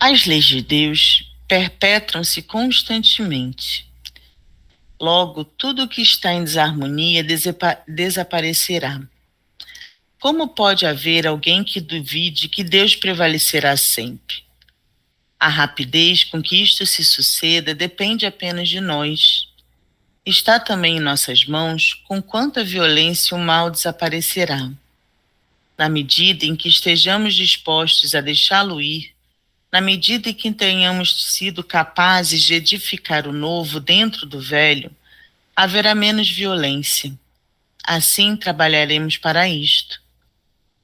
As leis de Deus perpetram-se constantemente. Logo, tudo que está em desarmonia desaparecerá. Como pode haver alguém que duvide que Deus prevalecerá sempre? A rapidez com que isto se suceda depende apenas de nós. Está também em nossas mãos com quanta violência o mal desaparecerá. Na medida em que estejamos dispostos a deixá-lo ir, na medida em que tenhamos sido capazes de edificar o novo dentro do velho, haverá menos violência. Assim trabalharemos para isto.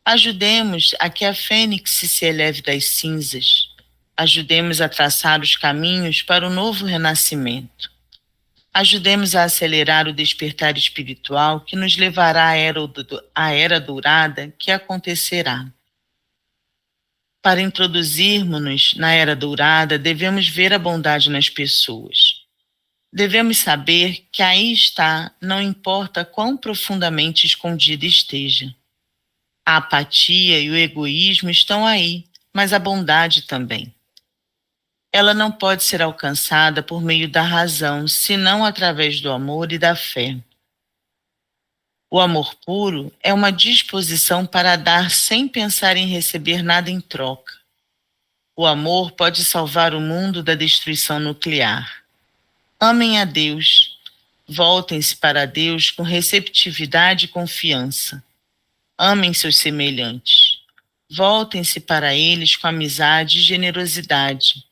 Ajudemos a que a fênix se eleve das cinzas. Ajudemos a traçar os caminhos para o novo renascimento. Ajudemos a acelerar o despertar espiritual que nos levará à era dourada que acontecerá. Para introduzirmos-nos na era dourada, devemos ver a bondade nas pessoas. Devemos saber que aí está, não importa quão profundamente escondida esteja. A apatia e o egoísmo estão aí, mas a bondade também. Ela não pode ser alcançada por meio da razão, senão através do amor e da fé. O amor puro é uma disposição para dar sem pensar em receber nada em troca. O amor pode salvar o mundo da destruição nuclear. Amem a Deus. Voltem-se para Deus com receptividade e confiança. Amem seus semelhantes. Voltem-se para eles com amizade e generosidade.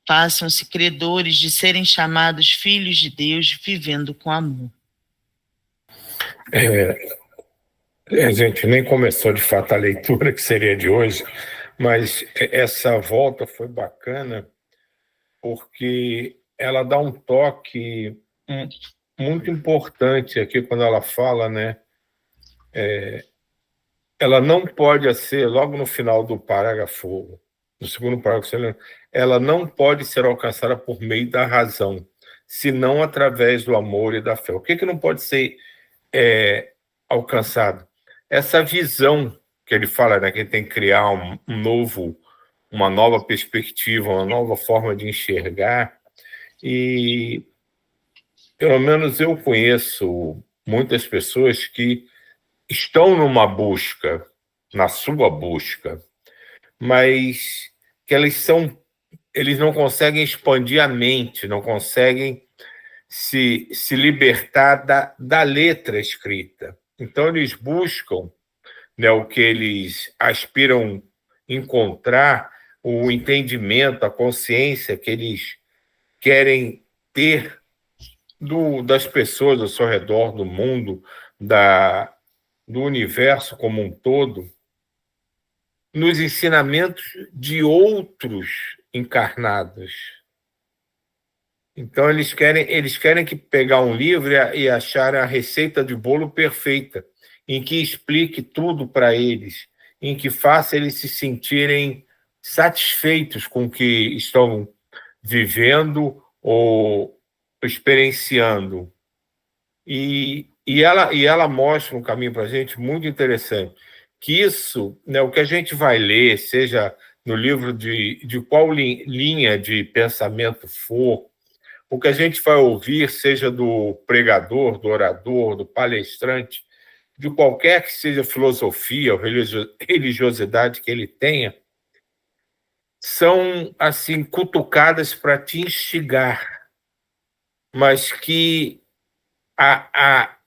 Façam-se credores de serem chamados filhos de Deus, vivendo com amor. A gente nem começou de fato a leitura, que seria de hoje, mas essa volta foi bacana porque ela dá um toque muito importante aqui quando ela fala, né? Ela não pode ser, logo no final do parágrafo, no segundo parágrafo, ela não pode ser alcançada por meio da razão, senão através do amor e da fé. O que não pode ser alcançado? Essa visão que ele fala, né, que ele tem que criar uma nova perspectiva, uma nova forma de enxergar. E pelo menos eu conheço muitas pessoas que estão numa busca, na sua busca, mas que eles não conseguem expandir a mente, não conseguem se libertar da letra escrita. Então, eles buscam, né, o que eles aspiram encontrar, o entendimento, a consciência que eles querem ter das pessoas ao seu redor, do mundo, do universo como um todo, nos ensinamentos de outros encarnados. Então, eles querem que pegar um livro e achar a receita de bolo perfeita, em que explique tudo para eles, em que faça eles se sentirem satisfeitos com o que estão vivendo ou experienciando. E ela mostra um caminho para a gente muito interessante, que isso, né, o que a gente vai ler, seja no livro de qual linha de pensamento for, o que a gente vai ouvir, seja do pregador, do orador, do palestrante, de qualquer que seja a filosofia ou religiosidade que ele tenha, são, assim, cutucadas para te instigar, mas que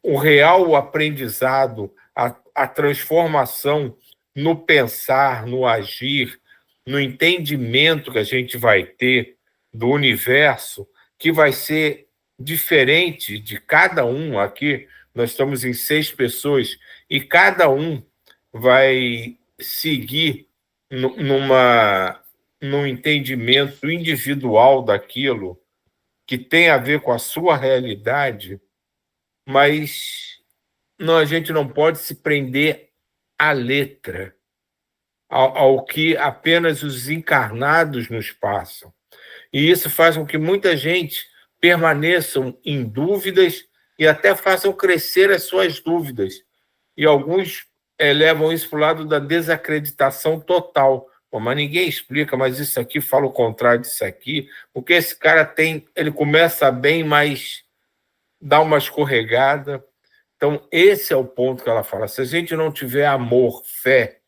o real aprendizado, a transformação no pensar, no agir, no entendimento que a gente vai ter do universo, que vai ser diferente de cada um. Aqui nós estamos em 6 pessoas e cada um vai seguir num entendimento individual daquilo que tem a ver com a sua realidade, mas a gente não pode se prender à letra, ao que apenas os encarnados nos passam. E isso faz com que muita gente permaneçam em dúvidas e até façam crescer as suas dúvidas. E alguns levam isso para o lado da desacreditação total, Pô, mas ninguém explica, mas isso aqui fala o contrário disso aqui. Porque esse cara tem, ele começa bem, mas dá uma escorregada. Então, esse é o ponto que ela fala. Se a gente não tiver amor, fé,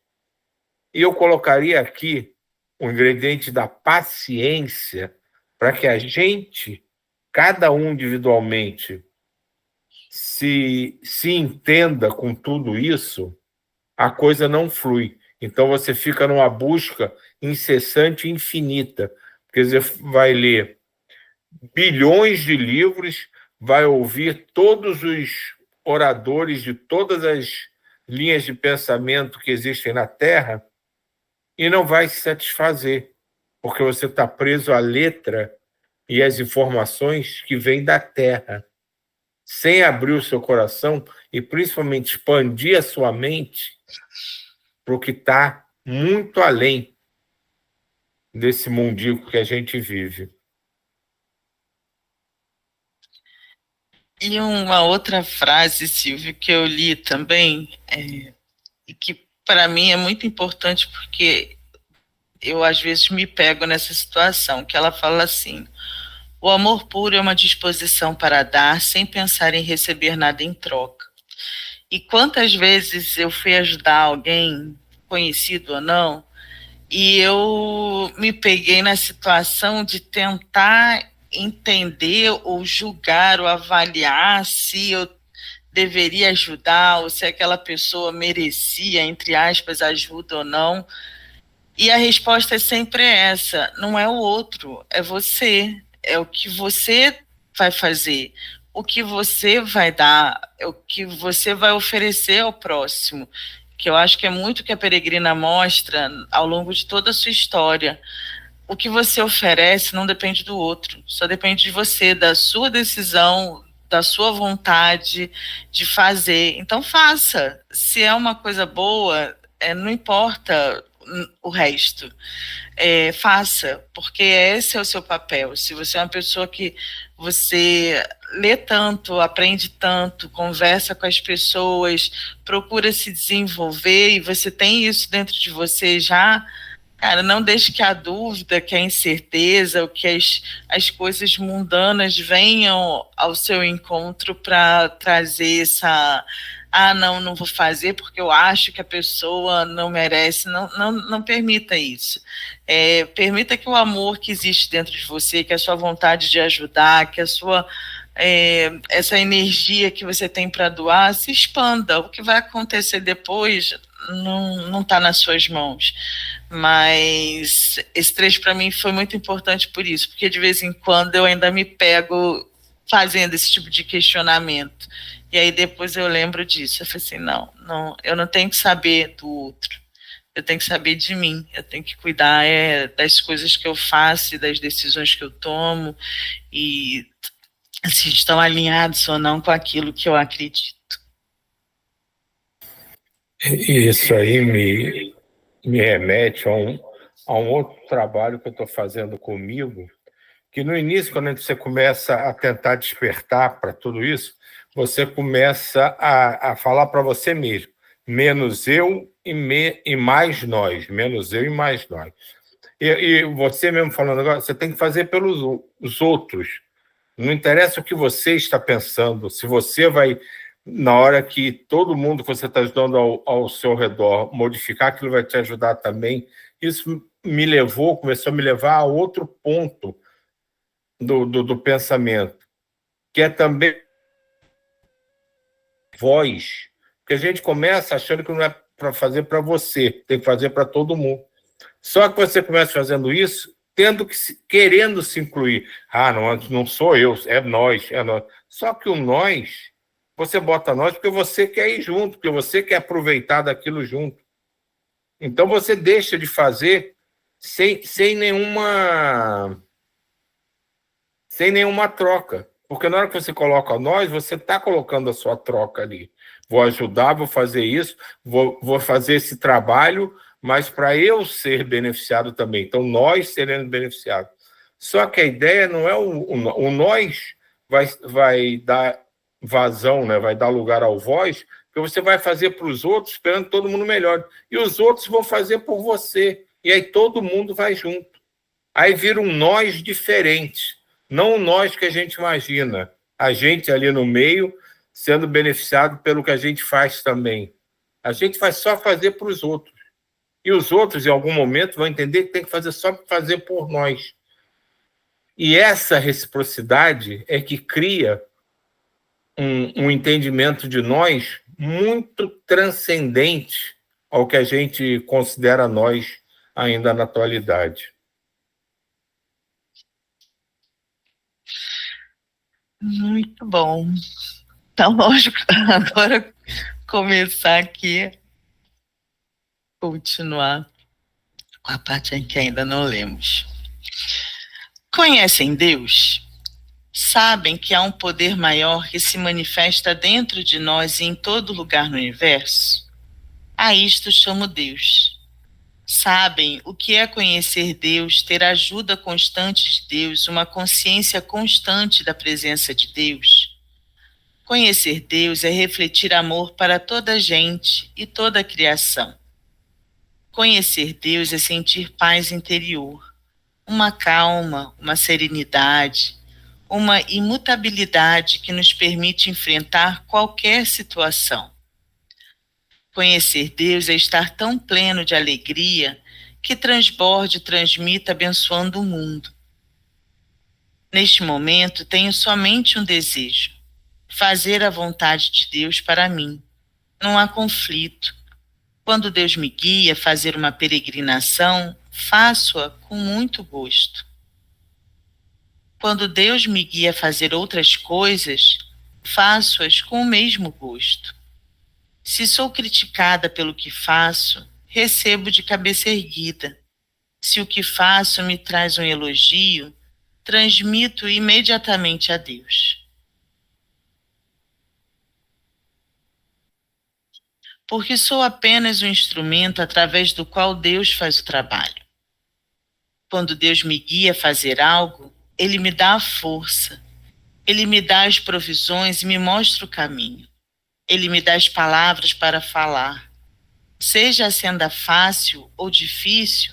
e eu colocaria aqui o ingrediente da paciência para que a gente, cada um individualmente, se entenda com tudo isso, a coisa não flui. Então você fica numa busca incessante e infinita, porque você vai ler bilhões de livros, vai ouvir todos os oradores de todas as linhas de pensamento que existem na Terra e não vai se satisfazer, porque você está preso à letra e às informações que vêm da Terra, sem abrir o seu coração e principalmente expandir a sua mente para o que está muito além desse mundinho que a gente vive. E uma outra frase, Silvio, que eu li também, e que para mim é muito importante porque eu às vezes me pego nessa situação, que ela fala assim: o amor puro é uma disposição para dar sem pensar em receber nada em troca. E quantas vezes eu fui ajudar alguém, conhecido ou não, e eu me peguei na situação de tentar entender ou julgar ou avaliar se eu deveria ajudar ou se aquela pessoa merecia, entre aspas, ajuda ou não. E a resposta é sempre essa: não é o outro, é você. É o que você vai fazer, o que você vai dar, é o que você vai oferecer ao próximo. Que eu acho que é muito que a Peregrina mostra ao longo de toda a sua história. O que você oferece não depende do outro, só depende de você, da sua decisão, da sua vontade de fazer. Então faça. Se é uma coisa boa, não importa o resto. Faça, porque esse é o seu papel. Se você é uma pessoa que você lê tanto, aprende tanto, conversa com as pessoas, procura se desenvolver e você tem isso dentro de você já, cara, não deixe que a dúvida, que a incerteza, ou que as coisas mundanas venham ao seu encontro para trazer essa... não vou fazer porque eu acho que a pessoa não merece. Não permita isso. Permita que o amor que existe dentro de você, que a sua vontade de ajudar, que a sua... essa energia que você tem para doar se expanda. O que vai acontecer depois não está nas suas mãos. Mas esse trecho para mim foi muito importante por isso, porque de vez em quando eu ainda me pego fazendo esse tipo de questionamento. E aí depois eu lembro disso. Eu falei assim, não, eu não tenho que saber do outro. Eu tenho que saber de mim. Eu tenho que cuidar das coisas que eu faço e das decisões que eu tomo e se estão alinhados ou não com aquilo que eu acredito. Isso aí me remete a um outro trabalho que eu estou fazendo comigo, que no início, quando você começa a tentar despertar para tudo isso, você começa a falar para você mesmo, menos eu e mais nós, menos eu e mais nós. E você mesmo falando agora, você tem que fazer pelos os outros. Não interessa o que você está pensando, se você vai, na hora que todo mundo que você está ajudando ao seu redor modificar, aquilo vai te ajudar também. Isso começou a me levar a outro ponto do pensamento, que é também voz, porque a gente começa achando que não é para fazer para você, tem que fazer para todo mundo. Só que você começa fazendo isso, querendo se incluir. Não sou eu, é nós. Só que o nós, você bota nós porque você quer ir junto, porque você quer aproveitar daquilo junto. Então você deixa de fazer sem nenhuma troca. Porque na hora que você coloca nós, você está colocando a sua troca ali. Vou ajudar, vou fazer isso, vou fazer esse trabalho, mas para eu ser beneficiado também. Então, nós seremos beneficiados. Só que a ideia não é o nós vai dar vazão, né? Vai dar lugar ao vós, porque você vai fazer para os outros esperando que todo mundo melhore. E os outros vão fazer por você. e aí todo mundo vai junto. Aí vira um nós diferente, não o nós que a gente imagina. A gente ali no meio sendo beneficiado pelo que a gente faz também. A gente vai só fazer para os outros. E os outros, em algum momento, vão entender que tem que fazer só para fazer por nós. E essa reciprocidade é que cria um entendimento de nós muito transcendente ao que a gente considera nós ainda na atualidade. Muito bom. Então, lógico, agora começar aqui, continuar com a parte em que ainda não lemos. Conhecem Deus? Sabem que há um poder maior que se manifesta dentro de nós e em todo lugar no universo? A isto chamo Deus. Sabem o que é conhecer Deus, ter ajuda constante de Deus, uma consciência constante da presença de Deus? Conhecer Deus é refletir amor para toda a gente e toda a criação. Conhecer Deus é sentir paz interior, uma calma, uma serenidade, uma imutabilidade que nos permite enfrentar qualquer situação. Conhecer Deus é estar tão pleno de alegria que transborde e transmita abençoando o mundo. Neste momento, tenho somente um desejo: fazer a vontade de Deus para mim. Não há conflito. Quando Deus me guia a fazer uma peregrinação, faço-a com muito gosto. Quando Deus me guia a fazer outras coisas, faço-as com o mesmo gosto. Se sou criticada pelo que faço, recebo de cabeça erguida. Se o que faço me traz um elogio, transmito imediatamente a Deus. Porque sou apenas um instrumento através do qual Deus faz o trabalho. Quando Deus me guia a fazer algo, Ele me dá a força, Ele me dá as provisões e me mostra o caminho. Ele me dá as palavras para falar. Seja a senda fácil ou difícil,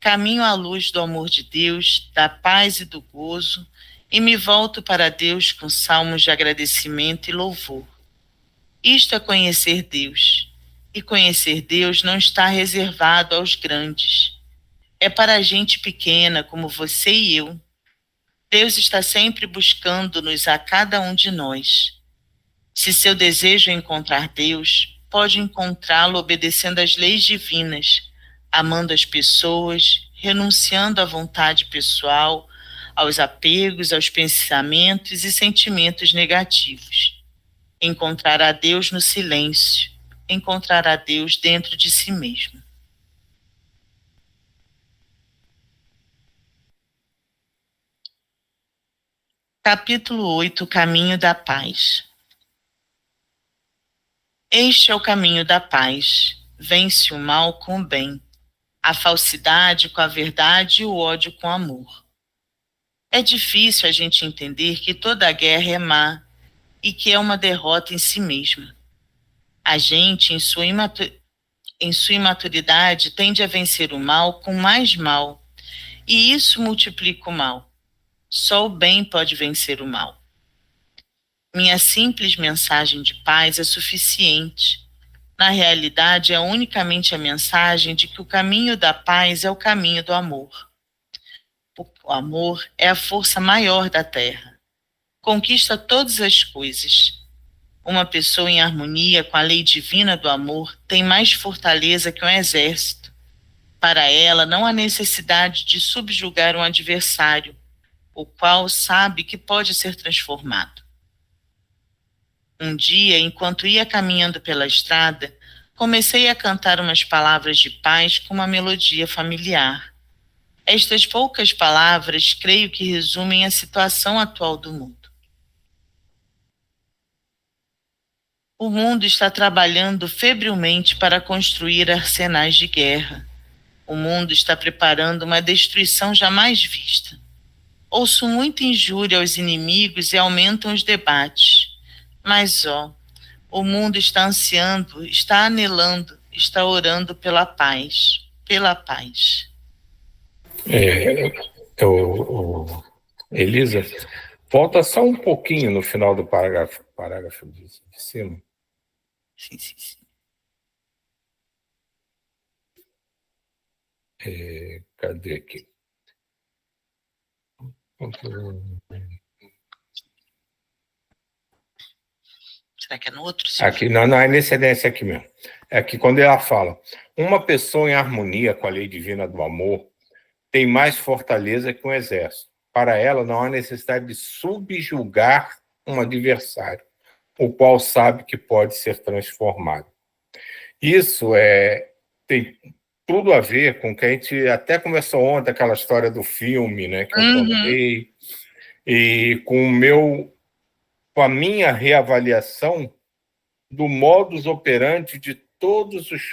caminho à luz do amor de Deus, da paz e do gozo, e me volto para Deus com salmos de agradecimento e louvor. Isto é conhecer Deus. E conhecer Deus não está reservado aos grandes. É para a gente pequena, como você e eu. Deus está sempre buscando-nos a cada um de nós. Se seu desejo é encontrar Deus, pode encontrá-lo obedecendo às leis divinas, amando as pessoas, renunciando à vontade pessoal, aos apegos, aos pensamentos e sentimentos negativos. Encontrará Deus no silêncio, encontrará Deus dentro de si mesmo. Capítulo 8, Caminho da Paz. Este é o caminho da paz. Vence o mal com o bem, a falsidade com a verdade e o ódio com o amor. É difícil a gente entender que toda guerra é má e que é uma derrota em si mesma. A gente, em sua imaturidade, tende a vencer o mal com mais mal, e isso multiplica o mal. Só o bem pode vencer o mal. Minha simples mensagem de paz é suficiente. Na realidade, é unicamente a mensagem de que o caminho da paz é o caminho do amor. O amor é a força maior da Terra. Conquista todas as coisas. Uma pessoa em harmonia com a lei divina do amor tem mais fortaleza que um exército. Para ela, não há necessidade de subjugar um adversário, o qual sabe que pode ser transformado. Um dia, enquanto ia caminhando pela estrada, comecei a cantar umas palavras de paz com uma melodia familiar. Estas poucas palavras creio que resumem a situação atual do mundo. O mundo está trabalhando febrilmente para construir arsenais de guerra. O mundo está preparando uma destruição jamais vista. Ouço muita injúria aos inimigos e aumentam os debates. Mas, o mundo está ansiando, está anelando, está orando pela paz. pela paz. Elisa, volta só um pouquinho no final do parágrafo de cima. Sim, sim, sim. Cadê aqui? Será que é no outro? Silvio? Aqui, não, é nesse aqui mesmo. É que quando ela fala, uma pessoa em harmonia com a lei divina do amor tem mais fortaleza que um exército. Para ela, não há necessidade de subjugar um adversário, o qual sabe que pode ser transformado. Isso tem tudo a ver com o que a gente até começou ontem, aquela história do filme, né, que eu contei, e com a minha reavaliação do modus operandi de todos os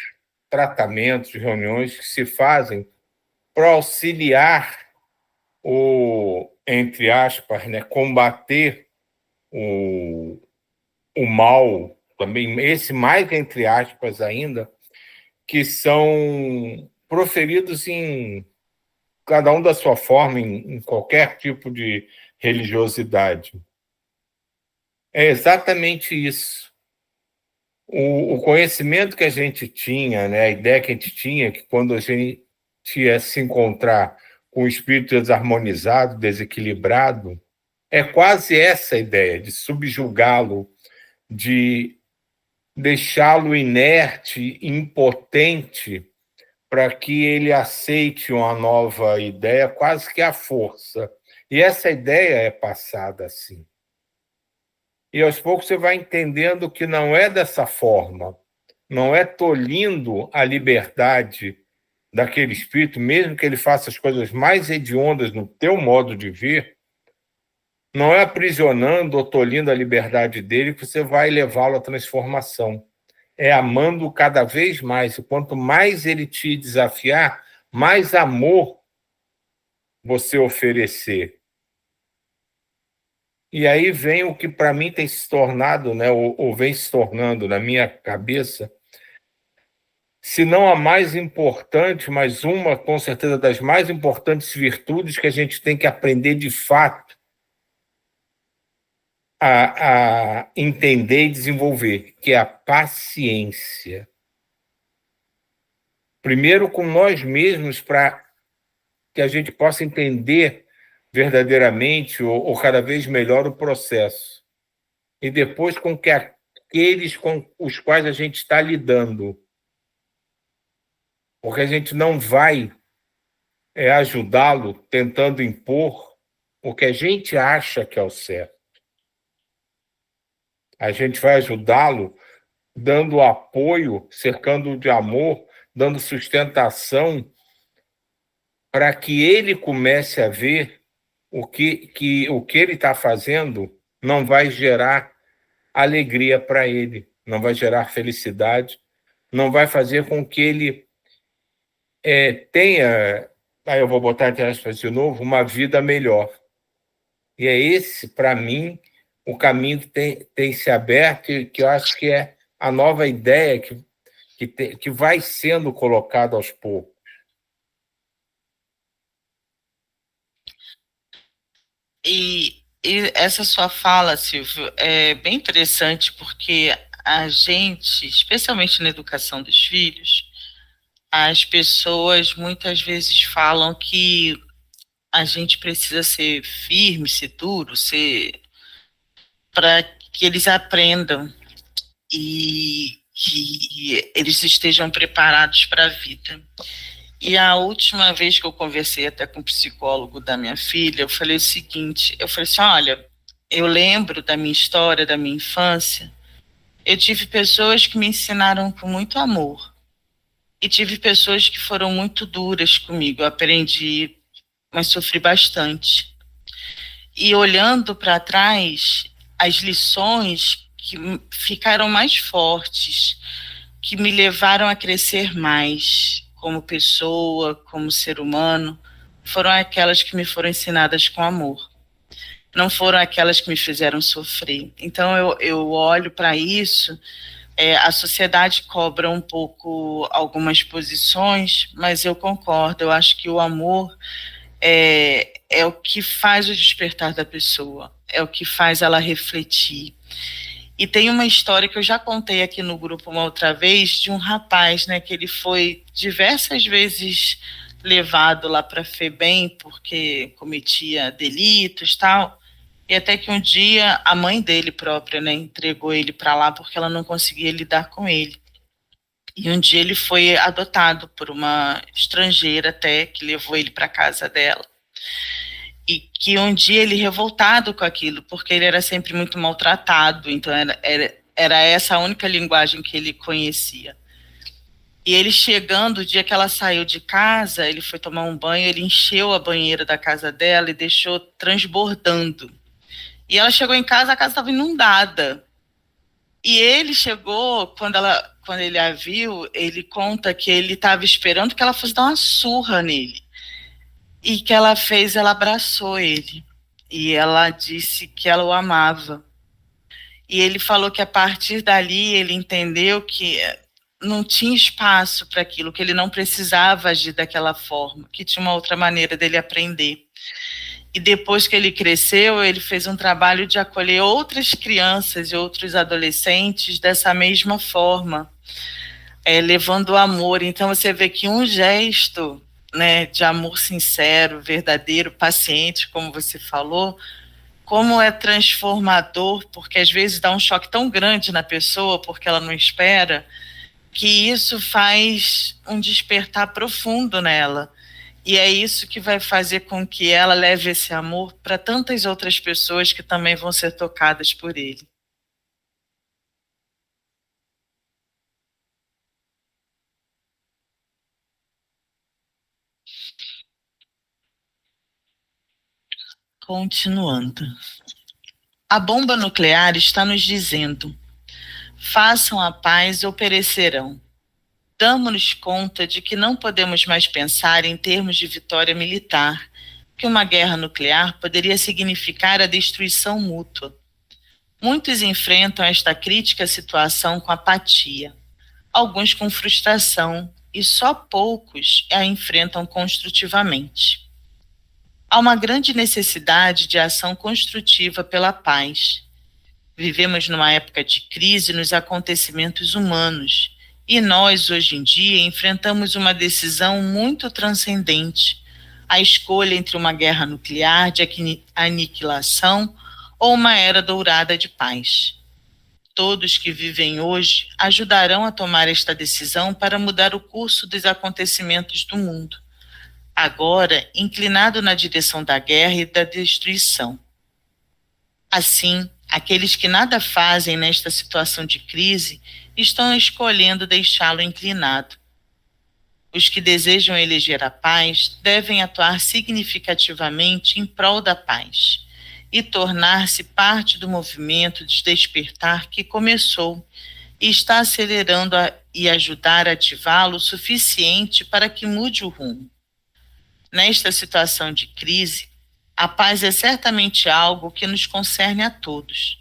tratamentos, reuniões que se fazem para auxiliar entre aspas, né, combater o mal, também esse mais entre aspas ainda, que são proferidos em cada um da sua forma, em qualquer tipo de religiosidade. É exatamente isso. O conhecimento que a gente tinha, né, a ideia que a gente tinha, que quando a gente ia se encontrar com o espírito desarmonizado, desequilibrado, é quase essa ideia de subjugá-lo, de deixá-lo inerte, impotente, para que ele aceite uma nova ideia, quase que à força. E essa ideia é passada assim. E aos poucos você vai entendendo que não é dessa forma, não é tolhindo a liberdade daquele espírito, mesmo que ele faça as coisas mais hediondas no teu modo de ver, não é aprisionando ou tolhindo a liberdade dele que você vai levá-lo à transformação. É amando cada vez mais. E quanto mais ele te desafiar, mais amor você oferecer. E aí vem o que para mim tem se tornado, né, ou vem se tornando na minha cabeça, se não a mais importante, mas uma, com certeza, das mais importantes virtudes que a gente tem que aprender de fato a entender e desenvolver, que é a paciência. Primeiro com nós mesmos, para que a gente possa entender verdadeiramente ou cada vez melhor o processo. E depois com que aqueles com os quais a gente está lidando. Porque a gente não vai ajudá-lo tentando impor o que a gente acha que é o certo. A gente vai ajudá-lo dando apoio, cercando-o de amor, dando sustentação para que ele comece a ver o que ele está fazendo não vai gerar alegria para ele, não vai gerar felicidade, não vai fazer com que ele tenha, aí eu vou botar entre aspas de novo, uma vida melhor. E é esse, para mim, o caminho que tem se aberto e que eu acho que é a nova ideia que vai sendo colocada aos poucos. E essa sua fala, Silvio, é bem interessante porque a gente, especialmente na educação dos filhos, as pessoas muitas vezes falam que a gente precisa ser firme, ser duro, ser para que eles aprendam e que eles estejam preparados para a vida. E a última vez que eu conversei até com o psicólogo da minha filha, eu falei o seguinte, eu falei assim, olha, eu lembro da minha história, da minha infância, eu tive pessoas que me ensinaram com muito amor, e tive pessoas que foram muito duras comigo, eu aprendi, mas sofri bastante. E olhando para trás, as lições que ficaram mais fortes, que me levaram a crescer mais como pessoa, como ser humano, foram aquelas que me foram ensinadas com amor. Não foram aquelas que me fizeram sofrer. Então eu olho para isso A sociedade cobra um pouco algumas posições, mas eu concordo, eu acho que o amor é o que faz o despertar da pessoa, é o que faz ela refletir. E tem uma história que eu já contei aqui no grupo uma outra vez, de um rapaz, né, que ele foi diversas vezes levado lá para a FEBEM porque cometia delitos e tal, e até que um dia a mãe dele própria, né, entregou ele para lá porque ela não conseguia lidar com ele. E um dia ele foi adotado por uma estrangeira até, que levou ele para casa dela. E que um dia ele revoltado com aquilo, porque ele era sempre muito maltratado, então era essa a única linguagem que ele conhecia. E ele chegando, o dia que ela saiu de casa, ele foi tomar um banho, ele encheu a banheira da casa dela e deixou transbordando. E ela chegou em casa, a casa estava inundada. E ele chegou, quando ele a viu, ele conta que ele estava esperando que ela fosse dar uma surra nele. E que ela fez, ela abraçou ele. E ela disse que ela o amava. E ele falou que a partir dali ele entendeu que não tinha espaço para aquilo, que ele não precisava agir daquela forma, que tinha uma outra maneira dele aprender. E depois que ele cresceu, ele fez um trabalho de acolher outras crianças e outros adolescentes dessa mesma forma, levando o amor. Então você vê que um gesto, né, de amor sincero, verdadeiro, paciente, como você falou, como é transformador, porque às vezes dá um choque tão grande na pessoa, porque ela não espera, que isso faz um despertar profundo nela. E é isso que vai fazer com que ela leve esse amor para tantas outras pessoas que também vão ser tocadas por ele. Continuando. A bomba nuclear está nos dizendo: façam a paz ou perecerão. Damos-nos conta de que não podemos mais pensar em termos de vitória militar, que uma guerra nuclear poderia significar a destruição mútua. Muitos enfrentam esta crítica situação com apatia, alguns com frustração, e só poucos a enfrentam construtivamente. Há uma grande necessidade de ação construtiva pela paz. Vivemos numa época de crise nos acontecimentos humanos, e nós, hoje em dia, enfrentamos uma decisão muito transcendente: a escolha entre uma guerra nuclear de aniquilação ou uma era dourada de paz. Todos que vivem hoje ajudarão a tomar esta decisão para mudar o curso dos acontecimentos do mundo, agora inclinado na direção da guerra e da destruição. Assim, aqueles que nada fazem nesta situação de crise estão escolhendo deixá-lo inclinado. Os que desejam eleger a paz devem atuar significativamente em prol da paz e tornar-se parte do movimento de despertar que começou e está acelerando e ajudar a ativá-lo o suficiente para que mude o rumo. Nesta situação de crise, a paz é certamente algo que nos concerne a todos.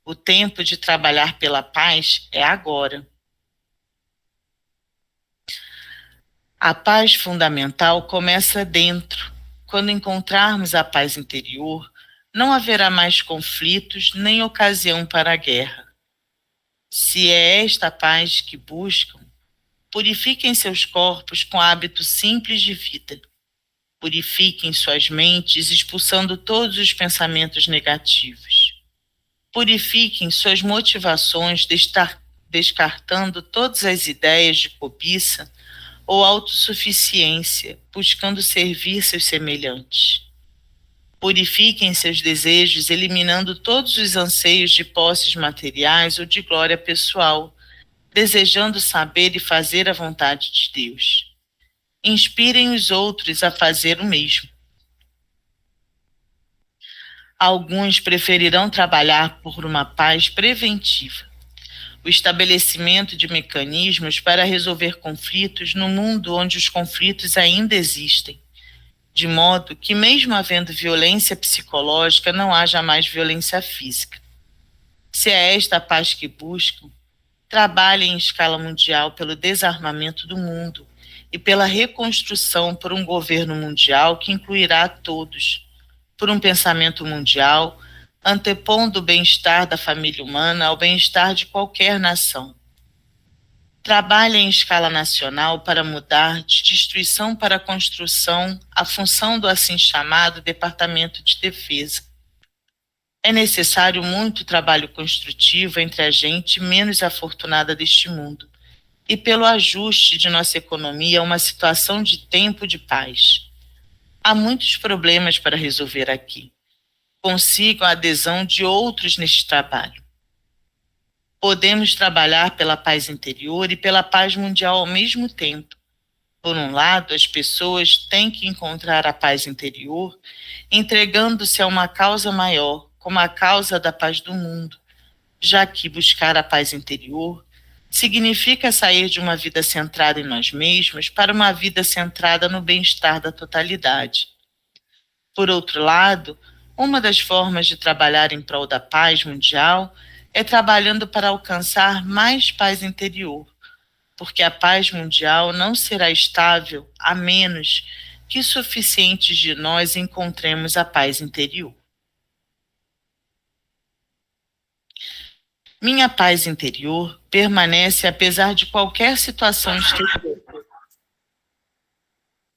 O tempo de trabalhar pela paz é agora. A paz fundamental começa dentro. Quando encontrarmos a paz interior, não haverá mais conflitos nem ocasião para a guerra. Se é esta paz que buscam, purifiquem seus corpos com hábitos simples de vida. Purifiquem suas mentes, expulsando todos os pensamentos negativos. Purifiquem suas motivações, descartando todas as ideias de cobiça ou autossuficiência, buscando servir seus semelhantes. Purifiquem seus desejos, eliminando todos os anseios de posses materiais ou de glória pessoal, desejando saber e fazer a vontade de Deus. Inspirem os outros a fazer o mesmo. Alguns preferirão trabalhar por uma paz preventiva, o estabelecimento de mecanismos para resolver conflitos no mundo onde os conflitos ainda existem, de modo que, mesmo havendo violência psicológica, não haja mais violência física. Se é esta a paz que buscam, trabalha em escala mundial pelo desarmamento do mundo e pela reconstrução por um governo mundial que incluirá a todos, por um pensamento mundial, antepondo o bem-estar da família humana ao bem-estar de qualquer nação. Trabalha em escala nacional para mudar de destruição para construção a função do assim chamado Departamento de Defesa. É necessário muito trabalho construtivo entre a gente menos afortunada deste mundo e pelo ajuste de nossa economia a uma situação de tempo de paz. Há muitos problemas para resolver aqui. Consigo a adesão de outros neste trabalho. Podemos trabalhar pela paz interior e pela paz mundial ao mesmo tempo. Por um lado, as pessoas têm que encontrar a paz interior, entregando-se a uma causa maior, como a causa da paz do mundo, já que buscar a paz interior significa sair de uma vida centrada em nós mesmos para uma vida centrada no bem-estar da totalidade. Por outro lado, uma das formas de trabalhar em prol da paz mundial é trabalhando para alcançar mais paz interior, porque a paz mundial não será estável a menos que suficientes de nós encontremos a paz interior. Minha paz interior permanece apesar de qualquer situação exterior.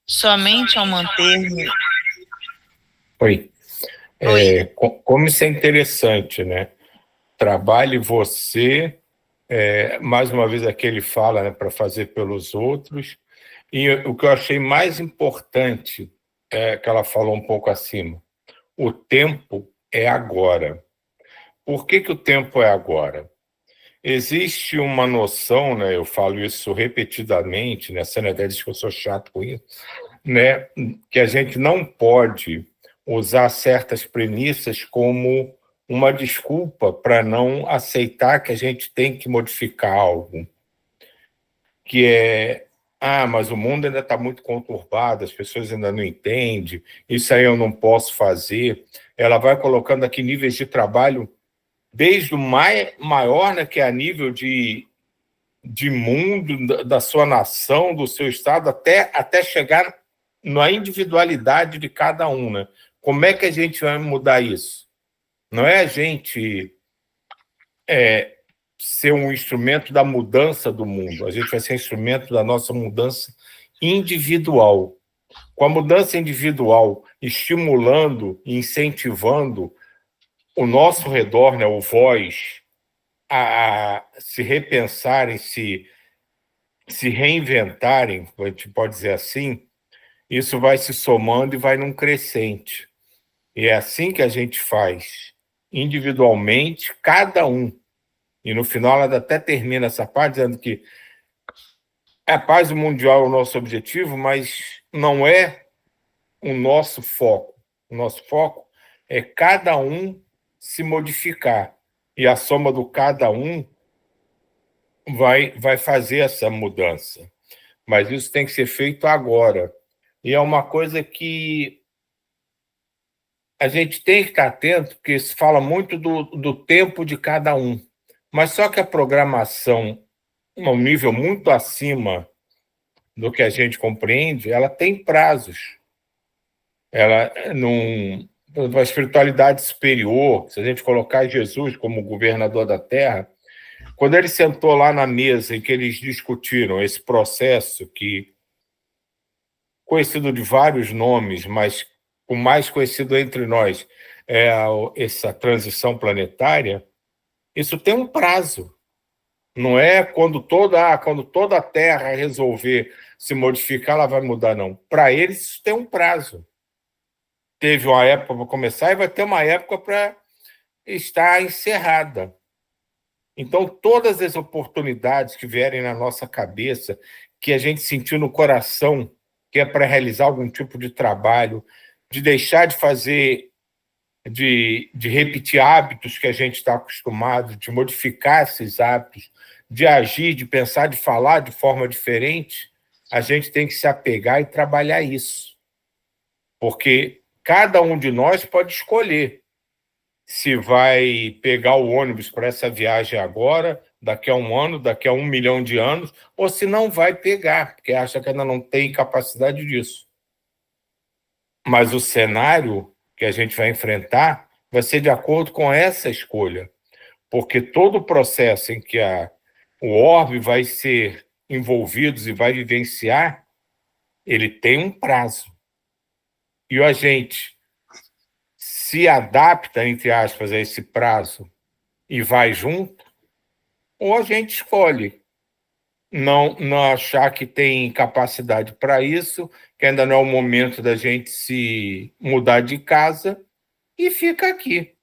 Somente ao manter-me... Oi. Oi. Como isso é interessante, né? Trabalhe você, mais uma vez aqui ele fala, né, para fazer pelos outros, e o que eu achei mais importante é que ela falou um pouco acima, o tempo é agora. Por que o tempo é agora? Existe uma noção, né, eu falo isso repetidamente, né, sendo até diz que eu sou chato com isso, né, que a gente não pode usar certas premissas como uma desculpa para não aceitar que a gente tem que modificar algo. Que é, mas o mundo ainda está muito conturbado, as pessoas ainda não entendem, isso aí eu não posso fazer. Ela vai colocando aqui níveis de trabalho, desde o maior, né, que é a nível de mundo, da sua nação, do seu estado, até chegar na individualidade de cada um, né? Como é que a gente vai mudar isso? Não é a gente ser um instrumento da mudança do mundo, a gente vai ser instrumento da nossa mudança individual. Com a mudança individual, estimulando e incentivando o nosso redor, né, o vós, a se repensarem, se reinventarem, a gente pode dizer assim, isso vai se somando e vai num crescente. E é assim que a gente faz, individualmente, cada um. E no final ela até termina essa parte dizendo que a paz mundial é o nosso objetivo, mas não é o nosso foco. O nosso foco é cada um se modificar. E a soma do cada um vai fazer essa mudança. Mas isso tem que ser feito agora. E é uma coisa que a gente tem que estar atento, porque se fala muito do tempo de cada um. Mas só que a programação, um nível muito acima do que a gente compreende, ela tem prazos. Ela a espiritualidade superior, se a gente colocar Jesus como governador da Terra, quando ele sentou lá na mesa em que eles discutiram esse processo que conhecido de vários nomes, mas o mais conhecido entre nós é essa transição planetária, isso tem um prazo. Não é quando toda a Terra resolver se modificar, ela vai mudar, não. Para eles, isso tem um prazo. Teve uma época para começar e vai ter uma época para estar encerrada. Então, todas as oportunidades que vierem na nossa cabeça, que a gente sentiu no coração, que é para realizar algum tipo de trabalho, de deixar de fazer, de repetir hábitos que a gente está acostumado, de modificar esses hábitos, de agir, de pensar, de falar de forma diferente, a gente tem que se apegar e trabalhar isso. Porque cada um de nós pode escolher se vai pegar o ônibus para essa viagem agora daqui a 1 ano, daqui a 1 milhão de anos, ou se não vai pegar, porque acha que ainda não tem capacidade disso. Mas o cenário que a gente vai enfrentar vai ser de acordo com essa escolha, porque todo o processo em que o orbe vai ser envolvido e vai vivenciar, ele tem um prazo. E o agente se adapta, entre aspas, a esse prazo e vai junto, ou a gente escolhe não achar que tem capacidade para isso, que ainda não é o momento da gente se mudar de casa e fica aqui.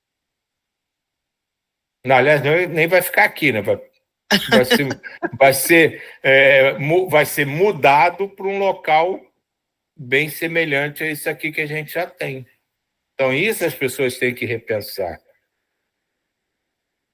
Não, aliás, nem vai ficar aqui, né? Vai ser mudado para um local bem semelhante a isso aqui que a gente já tem. Então, isso as pessoas têm que repensar.